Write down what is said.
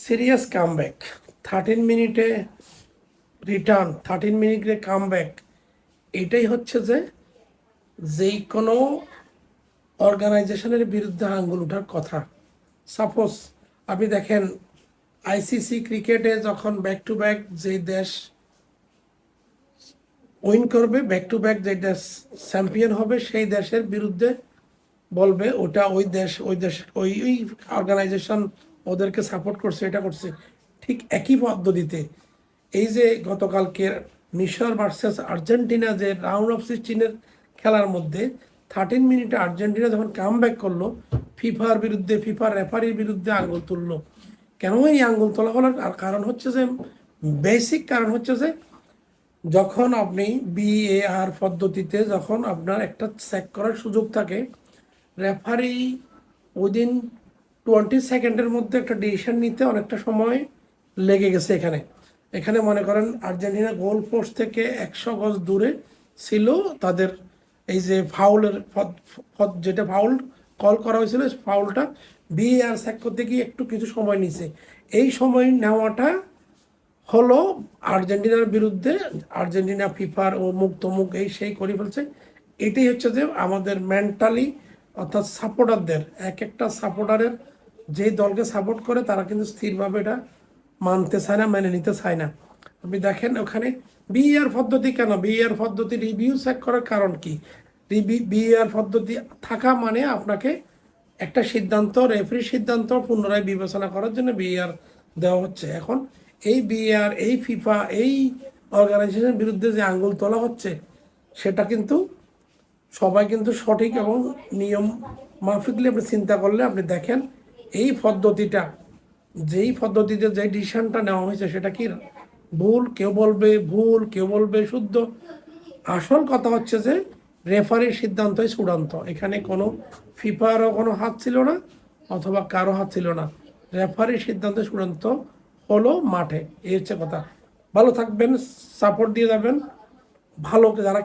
Serious comeback, 13 মিনিটে return, 13 মিনিটে comeback. এটাই হচ্ছে যে যেই কোনো অর্গানাইজেশনের বিরুদ্ধে আঙ্গুল ওঠার কথা। সাপোজ আপনি দেখেন আইসিসি ক্রিকেটে যখন ব্যাক টু ব্যাক যেই দেশ উইন করবে, ব্যাক টু ব্যাক যে দেশ চ্যাম্পিয়ন হবে, সেই দেশের বিরুদ্ধে বলবে ওটা ওই ওই অর্গানাইজেশন ওদেরকে সাপোর্ট করছে, এটা করছে। ঠিক একই পদ্ধতিতে এই যে গতকালকে মিশর ভার্সেস আর্জেন্টিনা যে রাউন্ড অফ 16-এর খেলার মধ্যে 13 মিনিটে আর্জেন্টিনা যখন কাম ব্যাক করলো, ফিফার বিরুদ্ধে, ফিফার রেফারির বিরুদ্ধে আঙ্গুল তুললো। কেন এই আঙ্গুল তোলা হলো? আর কারণ হচ্ছে যে, বেসিক কারণ হচ্ছে যে, যখন আপনি বিএআর পদ্ধতিতে যখন আপনার একটা চেক করার সুযোগ থাকে, রেফারি উইদিন 20 সেকেন্ডের মধ্যে একটা ডিসিশন নিতে অনেকটা সময় লেগে গেছে। এখানে এখানে মনে করেন আর্জেন্টিনা গোল পোস্ট থেকে 100 গজ দূরে ছিল তাদের এই যে ফাউলের যেটা ফাউল কল করা হয়েছিল, ফাউলটা বিএআর চেক করতে গিয়ে একটু কিছু সময় নিছে। এই সময় নেওয়াটা হলো আর্জেন্টিনার বিরুদ্ধে, আর্জেন্টিনা ফিফার ও মুখ তমুক এই সেই করে ফেলছে। এটাই হচ্ছে যে আমাদের মেন্টালি, অর্থাৎ সাপোর্টারদের, এক একটা সাপোর্টারের যেই দলকে সাপোর্ট করে তারা কিন্তু স্থিরভাবে এটা মানতে চায় না, মেনে নিতে চায় না। আপনি দেখেন ওখানে বিআর পদ্ধতি কেন, বিআর পদ্ধতি রিভিউ চেক করার কারণ কি? বিআর পদ্ধতি থাকা মানে আপনাকে একটা সিদ্ধান্ত, রেফারির সিদ্ধান্ত পুনরায় বিবেচনা করার জন্য বিআর দেওয়া হচ্ছে। এখন এই বিআর, এই ফিফা, এই অর্গানাইজেশনের বিরুদ্ধে যে আঙ্গুল তোলা হচ্ছে, সেটা কিন্তু সবাই কিন্তু সঠিক এবং নিয়ম মাফিকলি আপনি চিন্তা করলে আপনি দেখেন এই পদ্ধতিটা, যেই পদ্ধতিতে যে ডিসিশনটা নেওয়া হয়েছে সেটা কি ভুল, কেউ বলবে ভুল, কেউ বলবে শুদ্ধ। আসল কথা হচ্ছে যে রেফারির সিদ্ধান্তই চূড়ান্ত। এখানে কোনো ফিফারও কোনো হাত ছিল না, অথবা কারো হাত ছিল না। রেফারির সিদ্ধান্ত চূড়ান্ত হলো মাঠে। এই হচ্ছে কথা। ভালো থাকবেন, সাপোর্ট দিয়ে যাবেন ভালো যারা